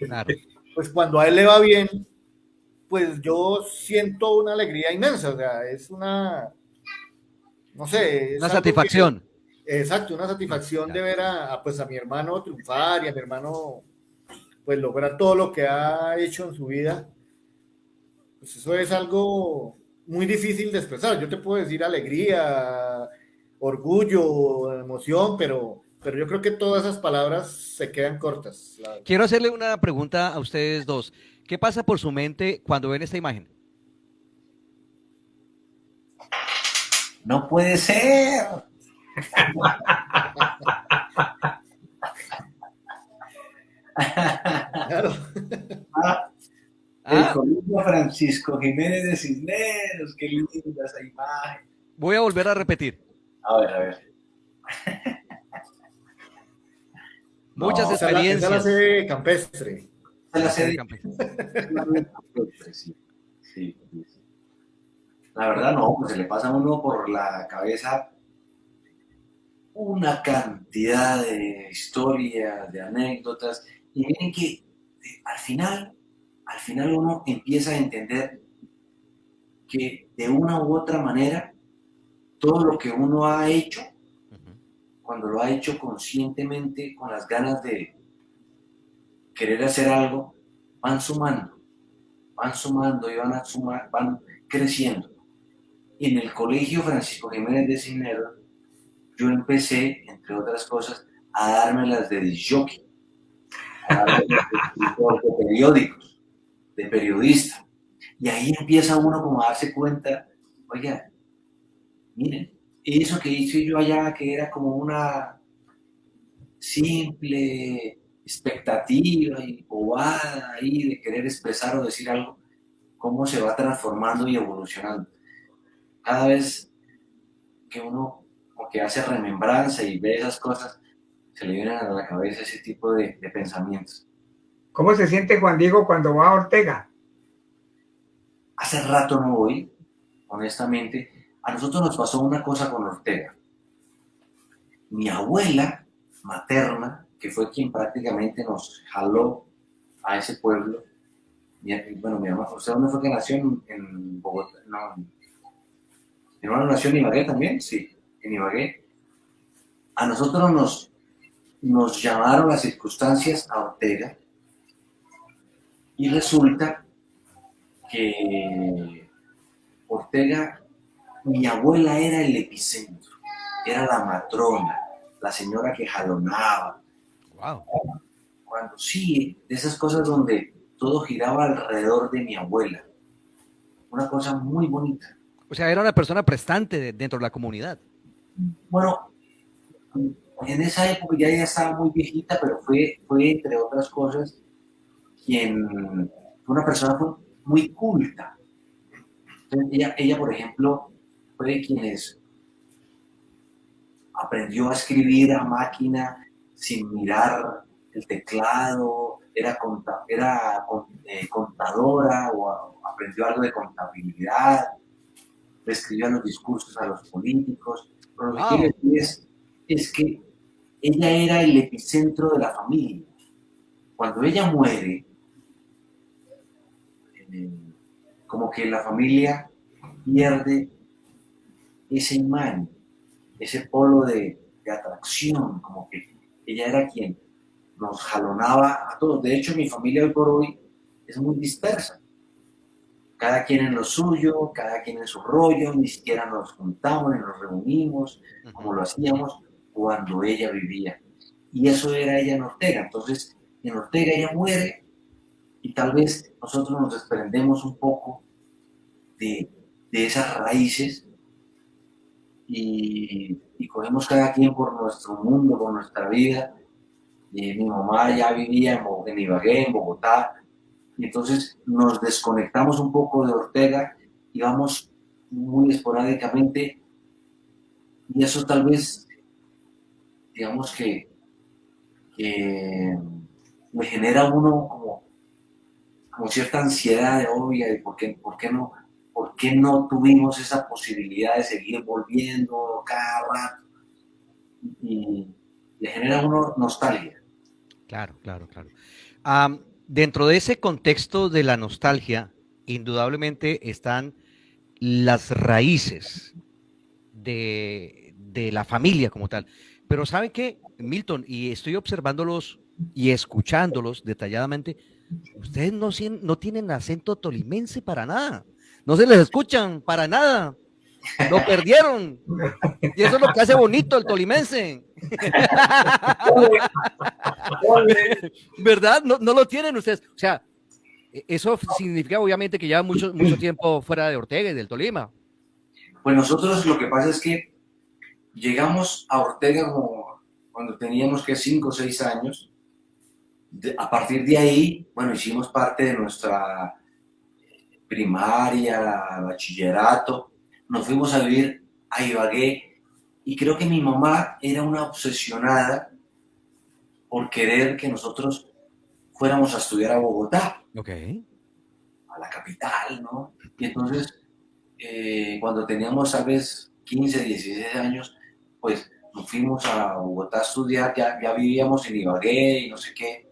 [SPEAKER 5] pues cuando a él le va bien, pues yo siento una alegría inmensa, o sea, es una... No sé.
[SPEAKER 2] Una satisfacción.
[SPEAKER 5] exacto, una satisfacción de ver pues a mi hermano triunfar y a mi hermano pues lograr todo lo que ha hecho en su vida. Pues eso es algo muy difícil de expresar. Yo te puedo decir alegría, orgullo, emoción, pero yo creo que todas esas palabras se quedan cortas, la verdad.
[SPEAKER 2] Quiero hacerle una pregunta a ustedes dos. ¿Qué pasa por su mente cuando ven esta imagen?
[SPEAKER 4] No puede ser.
[SPEAKER 5] Claro.
[SPEAKER 4] El
[SPEAKER 2] Ah,
[SPEAKER 4] colegio Francisco Jiménez de Cisneros, qué linda esa imagen.
[SPEAKER 2] voy a volver a repetir.
[SPEAKER 4] A ver, a ver.
[SPEAKER 2] Muchas
[SPEAKER 4] No,
[SPEAKER 5] Esa es la
[SPEAKER 2] experiencias.
[SPEAKER 5] sede campestre.
[SPEAKER 4] esa es la sede. Sí, sí, sí. La verdad no, pues se le pasa a uno por la cabeza una cantidad de historias, de anécdotas, y miren que al final uno empieza a entender que de una u otra manera, todo lo que uno ha hecho, cuando lo ha hecho conscientemente, con las ganas de querer hacer algo, van sumando y van a sumar, van creciendo. Y en el colegio Francisco Jiménez de Cisneros, yo empecé, entre otras cosas, a dármelas de disjockey, a dármelas de escritor de periódicos, de periodista. Y ahí empieza uno como a darse cuenta, oiga, miren, eso que hice yo allá, que era como una simple expectativa y bobada ahí de querer expresar o decir algo, cómo se va transformando y evolucionando. Cada vez que uno como que hace remembranza y ve esas cosas, se le vienen a la cabeza ese tipo de pensamientos.
[SPEAKER 3] ¿Cómo se siente Juan Diego cuando va a Ortega?
[SPEAKER 4] Hace rato no voy, honestamente. A nosotros nos pasó una cosa con Ortega. Mi abuela materna, que fue quien prácticamente nos jaló a ese pueblo, bueno, mi mamá, ¿usted dónde fue que nació? En Bogotá, no, mi hermano nació en Ibagué también, sí, en Ibagué. A nosotros nos llamaron las circunstancias a Ortega y resulta que Ortega, mi abuela era el epicentro, era la matrona, la señora que jalonaba.
[SPEAKER 2] Wow.
[SPEAKER 4] Cuando sí, de esas cosas donde todo giraba alrededor de mi abuela. Una cosa muy bonita.
[SPEAKER 2] O sea, era una persona prestante dentro de la comunidad.
[SPEAKER 4] Bueno, en esa época ya ella estaba muy viejita, pero fue entre otras cosas, fue una persona muy culta. Entonces, ella, por ejemplo, fue de quienes aprendió a escribir a máquina sin mirar el teclado, era contadora o aprendió algo de contabilidad, le escribía los discursos a los políticos. Pero lo que quiero
[SPEAKER 2] Wow.
[SPEAKER 4] decir es que ella era el epicentro de la familia. Cuando ella muere, como que la familia pierde ese imán, ese polo de atracción, como que ella era quien nos jalonaba a todos. De hecho, mi familia hoy por hoy es muy dispersa. Cada quien en lo suyo, cada quien en su rollo, ni siquiera nos juntamos ni nos reunimos como lo hacíamos cuando ella vivía. Y eso era ella en Ortega. Entonces, en Ortega ella muere y tal vez nosotros nos desprendemos un poco de esas raíces y cogemos cada quien por nuestro mundo, por nuestra vida. Mi mamá ya vivía en Ibagué, en Bogotá, y entonces nos desconectamos un poco de Ortega y vamos muy esporádicamente, y eso tal vez, digamos que me genera a uno como cierta ansiedad de obvia de por qué no tuvimos esa posibilidad de seguir volviendo cada rato, y le genera a uno nostalgia.
[SPEAKER 2] Claro, claro, claro. Dentro de ese contexto de la nostalgia, indudablemente están las raíces de la familia como tal. Pero ¿saben qué, Milton? Y estoy observándolos y escuchándolos detalladamente. Ustedes no tienen acento tolimense para nada. No se les escuchan para nada. Lo perdieron. Y eso es lo que hace bonito el tolimense. ¿Verdad? No lo tienen ustedes. O sea, eso significa obviamente que llevan mucho tiempo fuera de Ortega y del Tolima.
[SPEAKER 4] Pues nosotros lo que pasa es que llegamos a Ortega como cuando teníamos que 5 o 6 años. A partir de ahí, bueno, hicimos parte de nuestra primaria, bachillerato. Nos fuimos a vivir a Ibagué y creo que mi mamá era una obsesionada por querer que nosotros fuéramos a estudiar a Bogotá,
[SPEAKER 2] Ok.
[SPEAKER 4] a la capital, ¿no? Y entonces, cuando teníamos tal vez 15, 16 años, pues nos fuimos a Bogotá a estudiar, ya vivíamos en Ibagué y no sé qué,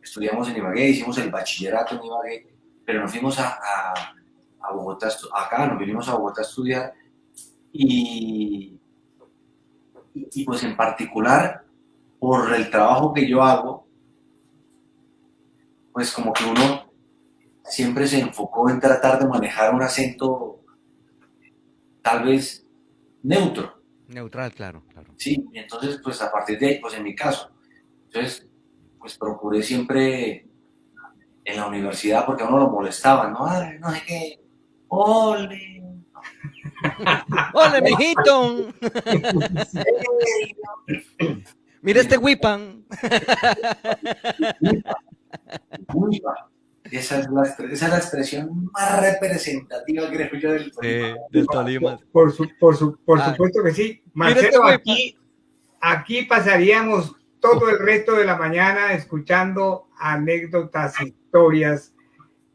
[SPEAKER 4] estudiamos en Ibagué, hicimos el bachillerato en Ibagué, pero nos fuimos a Bogotá, acá nos vinimos a Bogotá a estudiar y pues en particular por el trabajo que yo hago, pues como que uno siempre se enfocó en tratar de manejar un acento tal vez neutro.
[SPEAKER 2] Neutral, claro, claro.
[SPEAKER 4] Sí, y entonces pues a partir de ahí, pues en mi caso, entonces pues procuré siempre en la universidad porque a uno lo molestaban, ¿no? Ay, no sé qué, ole,
[SPEAKER 2] ¡Hola, mijito! Mira este whipan.
[SPEAKER 4] Esa es la expresión más representativa, creo yo, del Tolima.
[SPEAKER 2] Del Tolima.
[SPEAKER 3] Por supuesto que sí. Marcelo, aquí pasaríamos todo el resto de la mañana escuchando anécdotas, historias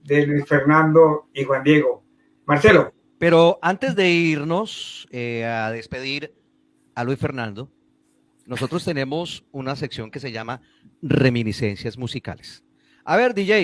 [SPEAKER 3] de Luis Fernando y Juan Diego. Marcelo.
[SPEAKER 2] Pero antes de irnos a despedir a Luis Fernando, nosotros tenemos una sección que se llama Reminiscencias Musicales. A ver, DJ.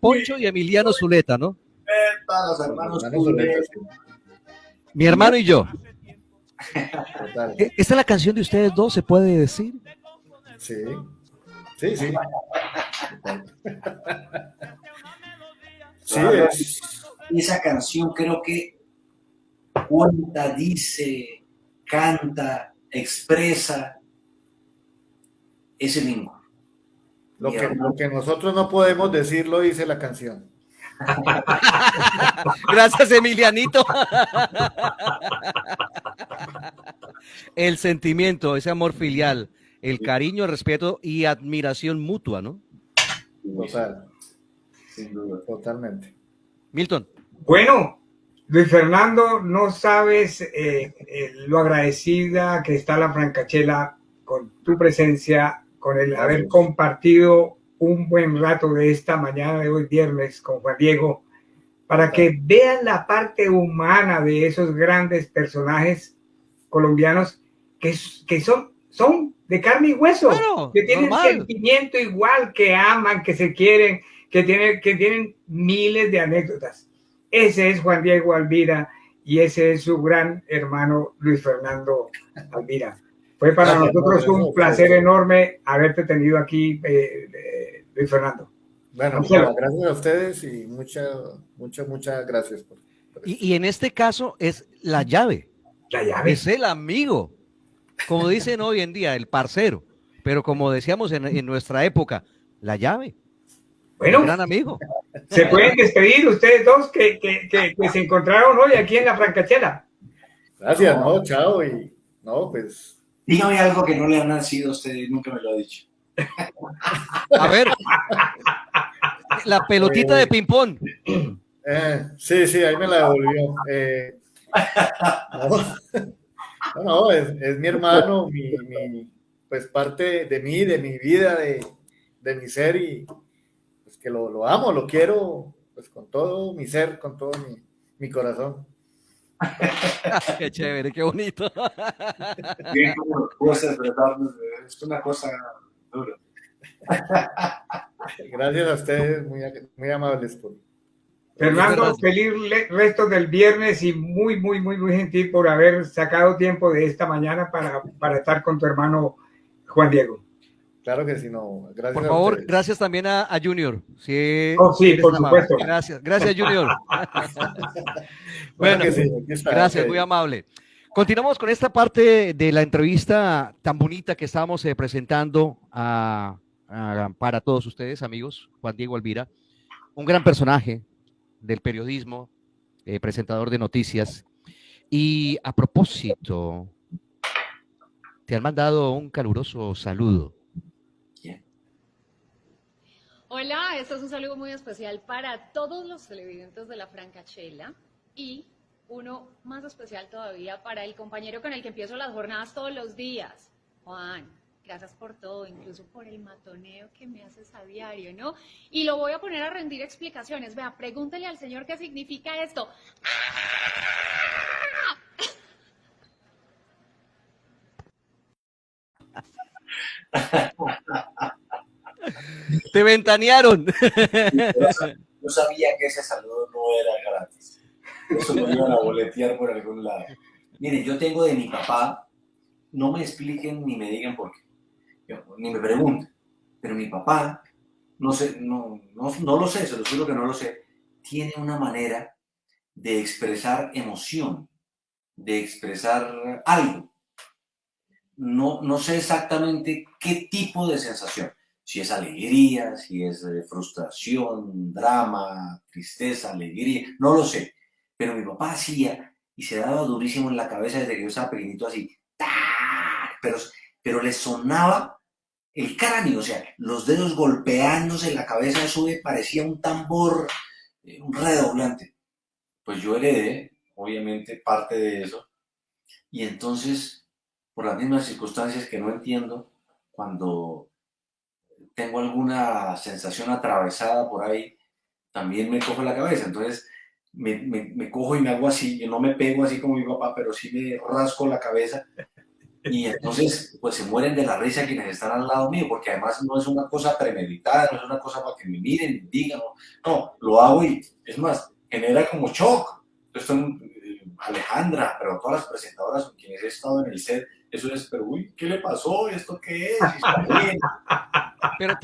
[SPEAKER 2] Poncho y Emiliano Zuleta, ¿no?
[SPEAKER 4] Los hermanos
[SPEAKER 5] Zuleta, sí.
[SPEAKER 2] Mi hermano y yo.
[SPEAKER 5] Total.
[SPEAKER 2] ¿Esta es la canción de ustedes dos, se puede decir?
[SPEAKER 5] Sí, sí, sí. Sí, es.
[SPEAKER 4] Esa canción creo que cuenta, dice, canta, expresa ese vínculo.
[SPEAKER 5] Lo que nosotros no podemos decir lo dice la canción.
[SPEAKER 2] Gracias, Emilianito. El sentimiento, ese amor filial, el cariño, el respeto y admiración mutua, ¿no?
[SPEAKER 5] Total.
[SPEAKER 4] Sin duda.
[SPEAKER 5] Totalmente.
[SPEAKER 2] Milton.
[SPEAKER 3] Bueno, Luis Fernando, no sabes lo agradecida que está la Francachela con tu presencia, con el haber compartido un buen rato de esta mañana de hoy viernes con Juan Diego, para que vean la parte humana de esos grandes personajes colombianos que son de carne y hueso,
[SPEAKER 2] claro,
[SPEAKER 3] que tienen
[SPEAKER 2] normal.
[SPEAKER 3] sentimiento igual, que aman, que se quieren, que tienen miles de anécdotas. Ese es Juan Diego Alvira y ese es su gran hermano Luis Fernando Alvira. Fue para nosotros un placer enorme haberte tenido aquí, Luis Fernando.
[SPEAKER 5] Bueno, gracias a ustedes y muchas gracias.
[SPEAKER 2] Y en este caso es la llave.
[SPEAKER 3] La llave.
[SPEAKER 2] Es el amigo. Como dicen hoy en día, el parcero. Pero como decíamos en nuestra época, la llave.
[SPEAKER 3] Bueno,
[SPEAKER 2] el gran amigo.
[SPEAKER 3] Se pueden despedir ustedes dos que se encontraron hoy aquí en la Francachela.
[SPEAKER 5] Gracias, no, chao y no, pues.
[SPEAKER 4] Dígame algo que no le han nacido a usted, nunca me lo ha dicho.
[SPEAKER 2] A ver, la pelotita de ping-pong.
[SPEAKER 5] Sí, ahí me la devolvió. No, es mi hermano, pues parte de mí, de mi vida, de mi ser, y pues que lo amo, lo quiero, pues con todo mi ser, con todo mi corazón.
[SPEAKER 2] Qué chévere, qué bonito.
[SPEAKER 4] Bien, como lo puedes expresarnos, es una cosa dura.
[SPEAKER 5] Gracias a ustedes, muy amables por...
[SPEAKER 3] Fernando, feliz resto del viernes y muy, muy, muy, muy gentil por haber sacado tiempo de esta mañana para estar con tu hermano Juan Diego.
[SPEAKER 5] Claro que sí, no. Gracias
[SPEAKER 2] por
[SPEAKER 5] a
[SPEAKER 2] favor,
[SPEAKER 5] ustedes.
[SPEAKER 2] gracias también a Junior. Sí,
[SPEAKER 3] sí, por supuesto.
[SPEAKER 2] Gracias, gracias Junior.
[SPEAKER 5] Bueno, sí,
[SPEAKER 2] gracias, muy amable. Continuamos con esta parte de la entrevista tan bonita que estamos presentando para todos ustedes, amigos. Juan Diego Alvira, un gran personaje del periodismo, presentador de noticias. Y a propósito, te han mandado un caluroso saludo.
[SPEAKER 6] Hola, este es un saludo muy especial para todos los televidentes de la Francachela y uno más especial todavía para el compañero con el que empiezo las jornadas todos los días. Juan, gracias por todo, incluso por el matoneo que me haces a diario, ¿no? Y lo voy a poner a rendir explicaciones. Vea, pregúntele al señor qué significa esto.
[SPEAKER 2] Te ventanearon.
[SPEAKER 4] Yo sabía que ese saludo no era gratis. Eso lo iban a boletear por algún lado. Miren, yo tengo de mi papá, no me expliquen ni me digan por qué, ni me pregunten, pero mi papá, no sé, no lo sé, se lo juro que no lo sé, tiene una manera de expresar emoción, de expresar algo. No sé exactamente qué tipo de sensación. Si es alegría, si es frustración, drama, tristeza, alegría, no lo sé. Pero mi papá hacía y se daba durísimo en la cabeza desde que yo estaba pequeñito así. Pero le sonaba el cráneo, o sea, los dedos golpeándose en la cabeza, eso parecía un tambor, un redoblante. Pues yo heredé, obviamente, parte de eso. Y entonces, por las mismas circunstancias que no entiendo, cuando tengo alguna sensación atravesada por ahí, también me cojo la cabeza. Entonces me cojo y me hago así. Yo no me pego así como mi papá, pero sí me rasco la cabeza. Y entonces, pues se mueren de la risa quienes están al lado mío, porque además no es una cosa premeditada, no es una cosa para que me miren y digan, no, lo hago y es más, genera como shock. Esto Alejandra, pero todas las presentadoras con quienes he estado en el set, eso es, pero uy, ¿qué le pasó? ¿Esto qué es?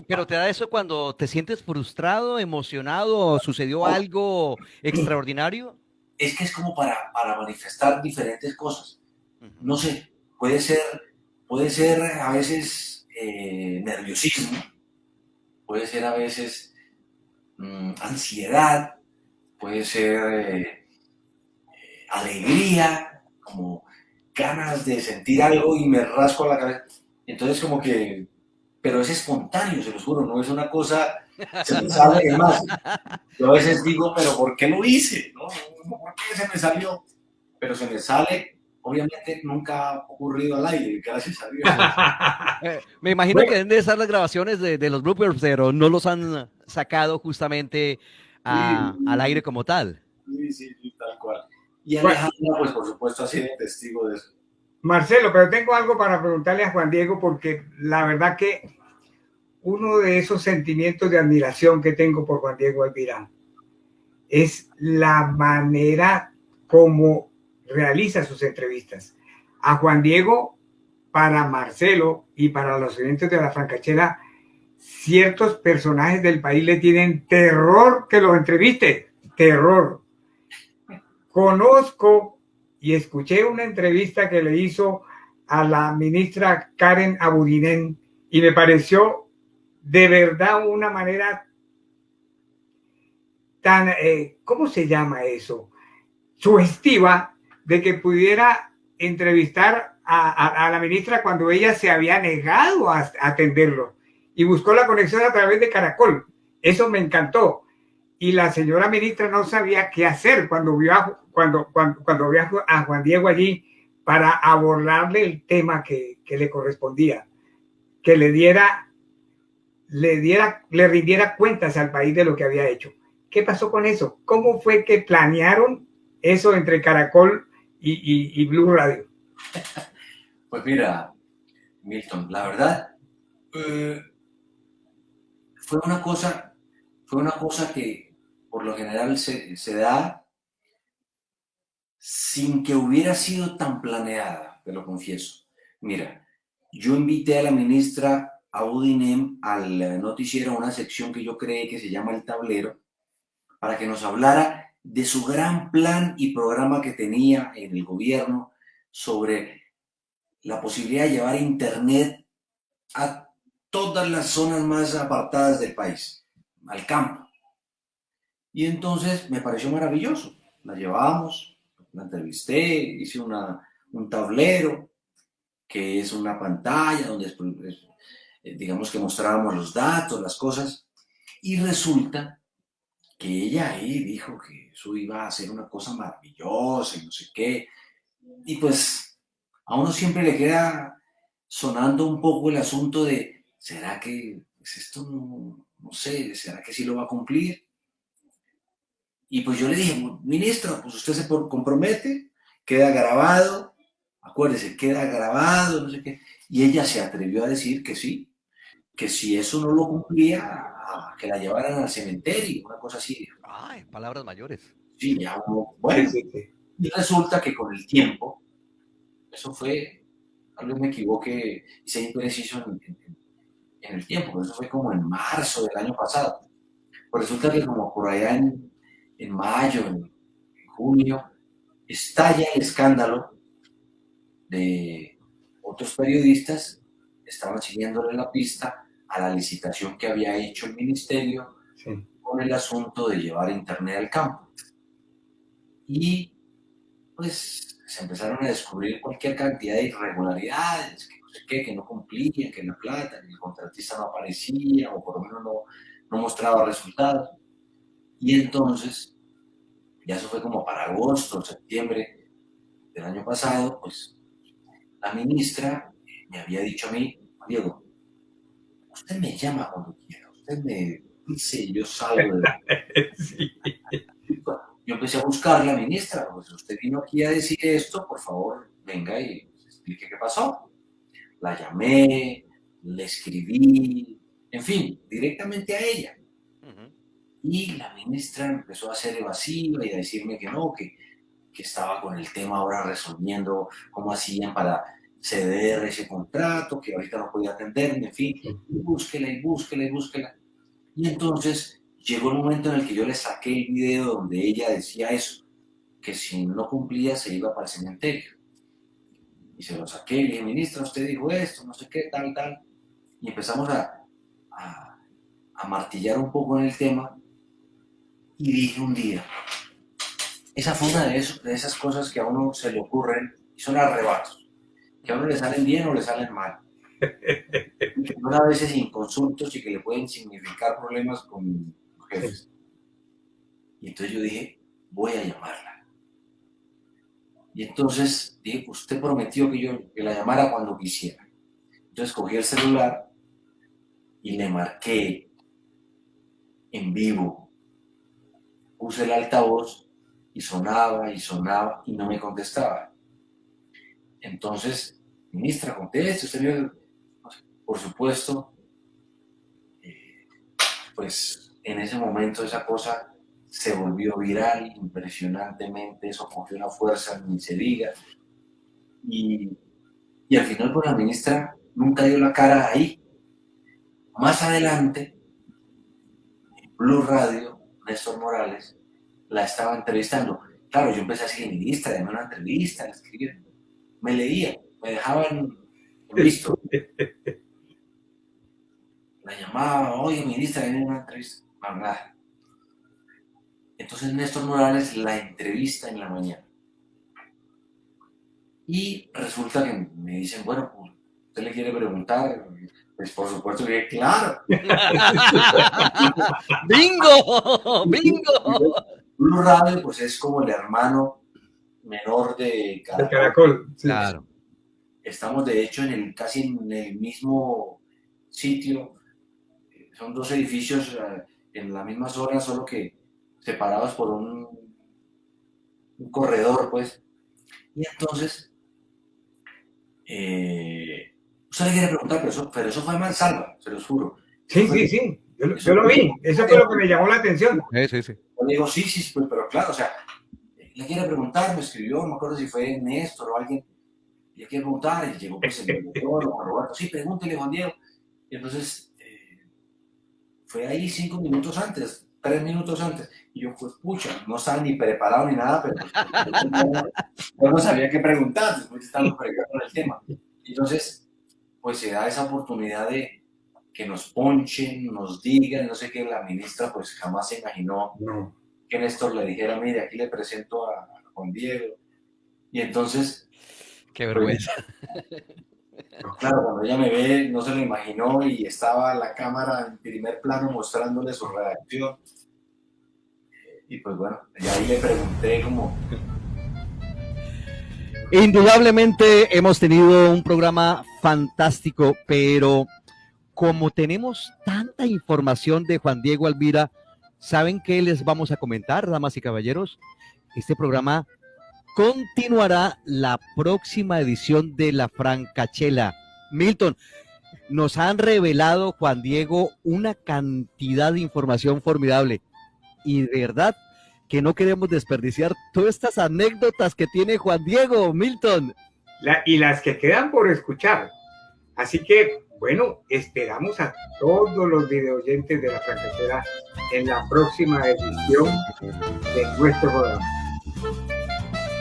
[SPEAKER 2] Pero te da eso cuando te sientes frustrado, emocionado, sucedió algo extraordinario.
[SPEAKER 4] Es que es como para manifestar diferentes cosas. No sé, puede ser a veces nerviosismo, puede ser a veces ansiedad, puede ser alegría, como ganas de sentir algo y me rasco la cabeza. Entonces como que, pero es espontáneo, se los juro, no es una cosa, se me sale de más. Yo a veces digo, pero ¿por qué lo hice? ¿No? ¿Por qué se me salió? Pero se me sale, obviamente nunca ha ocurrido al aire, gracias a Dios.
[SPEAKER 2] Me imagino que deben de estar las grabaciones de los bloopers, pero no los han sacado justamente al aire como tal.
[SPEAKER 4] Sí, tal cual. Y Alejandra, pues por supuesto, ha sido testigo de eso.
[SPEAKER 3] Marcelo, pero tengo algo para preguntarle a Juan Diego, porque la verdad que uno de esos sentimientos de admiración que tengo por Juan Diego Alvira es la manera como realiza sus entrevistas. A Juan Diego, para Marcelo y para los oyentes de la Francachela, ciertos personajes del país le tienen terror que los entreviste, terror. Conozco y escuché una entrevista que le hizo a la ministra Karen Abudinen y me pareció de verdad una manera tan, ¿cómo se llama eso? Sugestiva de que pudiera entrevistar a la ministra cuando ella se había negado a atenderlo y buscó la conexión a través de Caracol. Eso me encantó. Y la señora ministra no sabía qué hacer cuando vio a Juan Diego allí para abordarle el tema que le correspondía. que le rindiera cuentas al país de lo que había hecho. ¿Qué pasó con eso? ¿Cómo fue que planearon eso entre Caracol y Blue Radio?
[SPEAKER 4] Pues mira, Milton, la verdad, fue una cosa que por lo general se da sin que hubiera sido tan planeada, te lo confieso. Mira, yo invité a la ministra a Udinem al noticiero, a una sección que yo creé que se llama El Tablero, para que nos hablara de su gran plan y programa que tenía en el gobierno sobre la posibilidad de llevar internet a todas las zonas más apartadas del país, al campo. Y entonces me pareció maravilloso. La llevamos, la entrevisté, hice un tablero, que es una pantalla donde digamos que mostrábamos los datos, las cosas, y resulta que ella ahí dijo que eso iba a ser una cosa maravillosa y no sé qué. Y pues a uno siempre le queda sonando un poco el asunto de, ¿será que pues esto no sé, será que sí lo va a cumplir? Y pues yo le dije, ministro, pues usted se compromete, queda grabado, acuérdese, queda grabado, no sé qué. Y ella se atrevió a decir que si eso no lo cumplía, que la llevaran al cementerio, una cosa así.
[SPEAKER 2] Ay, palabras mayores.
[SPEAKER 4] Sí, ya bueno.
[SPEAKER 3] Sí, sí, sí.
[SPEAKER 4] Y resulta que con el tiempo, eso fue, tal vez me equivoque, hice impreciso en el tiempo, pero eso fue como en marzo del año pasado. Pues resulta que como por allá en mayo, en junio, estalla el escándalo de otros periodistas que estaban siguiéndole la pista a la licitación que había hecho el ministerio con el asunto de llevar internet al campo. Y pues se empezaron a descubrir cualquier cantidad de irregularidades, que no sé qué, que no cumplían, que la plata, que el contratista no aparecía o por lo menos no mostraba resultados. Y entonces, ya eso fue como para agosto, septiembre del año pasado, pues la ministra me había dicho a mí, Diego, usted me llama cuando quiera, usted me dice, yo salgo de...
[SPEAKER 3] Sí.
[SPEAKER 4] Yo empecé a buscar a la ministra, pues usted vino aquí a decir esto, por favor, venga y explique qué pasó. La llamé, le escribí, en fin, directamente a ella. Y la ministra empezó a ser evasiva y a decirme que no, que estaba con el tema ahora resolviendo cómo hacían para ceder ese contrato, que ahorita no podía atenderme, en fin, búsquela y búsquela y búsquela. Y entonces llegó el momento en el que yo le saqué el video donde ella decía eso, que si no cumplía se iba para el cementerio. Y se lo saqué y le dije, ministra, usted dijo esto, no sé qué, tal. Y empezamos a martillar un poco en el tema. Y dije un día, esa fue una de esas cosas que a uno se le ocurren y son arrebatos, que a uno le salen bien o le salen mal. Y que son a veces inconsultos y que le pueden significar problemas con los jefes. Y entonces yo dije, voy a llamarla. Y entonces dije, usted prometió que la llamara cuando quisiera. Entonces cogí el celular y le marqué en vivo. Puse el altavoz y sonaba y no me contestaba. Entonces, ministra, conteste, usted vio, por supuesto, pues en ese momento esa cosa se volvió viral impresionantemente, eso cogió una fuerza, ni se diga. Y al final, pues la ministra nunca dio la cara ahí. Más adelante, en Blue Radio, Néstor Morales la estaba entrevistando. Claro, yo empecé a decir, ministra, dame una entrevista, escribir. Me leía, me dejaban visto. La llamaba, oye, ministra, dame una entrevista. No, nada. Entonces Néstor Morales la entrevista en la mañana. Y resulta que me dicen, bueno, pues, ¿usted le quiere preguntar? Pues por supuesto que claro.
[SPEAKER 2] ¡Bingo! ¡Bingo!
[SPEAKER 4] Blue Radio, pues es como el hermano menor de
[SPEAKER 3] Caracol. Sí.
[SPEAKER 2] Claro.
[SPEAKER 4] Estamos de hecho casi en el mismo sitio. Son 2 edificios en la misma zona, solo que separados por un corredor, pues. Y entonces, usted le quiere preguntar, pero eso fue mansalva, se los juro.
[SPEAKER 3] Sí. Yo lo vi. Eso fue lo que me llamó la atención.
[SPEAKER 2] Sí.
[SPEAKER 4] Yo digo, sí, pues, pero claro, o sea, le quiere preguntar, me escribió, no me acuerdo si fue Néstor o alguien, le quiere preguntar, y llegó pues el doctor, Juan Roberto, sí, pregúntele, Juan Diego. Y entonces, fue ahí 5 minutos antes, 3 minutos antes, y yo, pues, pucha, no estaba ni preparado ni nada, pero yo no sabía qué preguntar, después estaba preparado con el tema. Y entonces, pues se da esa oportunidad de que nos ponchen, nos digan, no sé qué, la ministra pues jamás se imaginó que Néstor le dijera, mire, aquí le presento a Juan Diego. Y entonces...
[SPEAKER 2] Qué vergüenza.
[SPEAKER 4] Pues, claro, cuando ella me ve, no se lo imaginó y estaba la cámara en primer plano mostrándole su redacción. Y pues bueno, y ahí le pregunté como...
[SPEAKER 2] Indudablemente hemos tenido un programa fantástico, pero como tenemos tanta información de Juan Diego Alvira, ¿saben qué les vamos a comentar, damas y caballeros? Este programa continuará la próxima edición de La Francachela. Milton, nos han revelado, Juan Diego, una cantidad de información formidable y de verdad que no queremos desperdiciar todas estas anécdotas que tiene Juan Diego, Milton.
[SPEAKER 3] Y las que quedan por escuchar. Así que, bueno, esperamos a todos los videoyentes de La Francachela en la próxima edición de nuestro programa.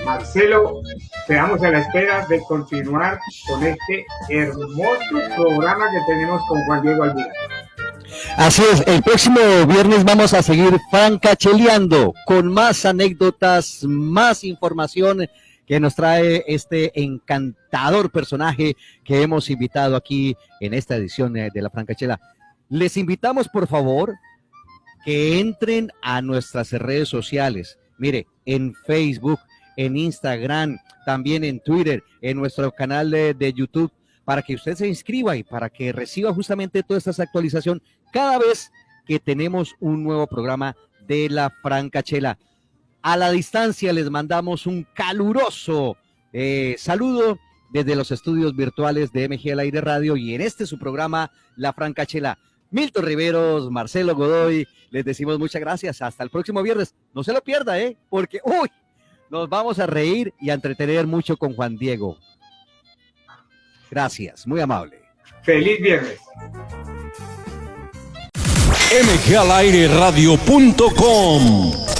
[SPEAKER 3] Marcelo, quedamos a la espera de continuar con este hermoso programa que tenemos con Juan Diego Alvira.
[SPEAKER 2] Así es, el próximo viernes vamos a seguir francacheleando con más anécdotas, más información que nos trae este encantador personaje que hemos invitado aquí en esta edición de La Francachela. Les invitamos, por favor, que entren a nuestras redes sociales. Mire, en Facebook, en Instagram, también en Twitter, en nuestro canal de YouTube, para que usted se inscriba y para que reciba justamente toda esta actualización cada vez que tenemos un nuevo programa de La Francachela. A la distancia les mandamos un caluroso saludo desde los estudios virtuales de MG al Aire Radio y en este su programa La Francachela. Milton Riveros, Marcelo Godoy, les decimos muchas gracias. Hasta el próximo viernes. No se lo pierda, porque nos vamos a reír y a entretener mucho con Juan Diego. Gracias, muy amable.
[SPEAKER 3] Feliz viernes.
[SPEAKER 7] mgalaireradio.com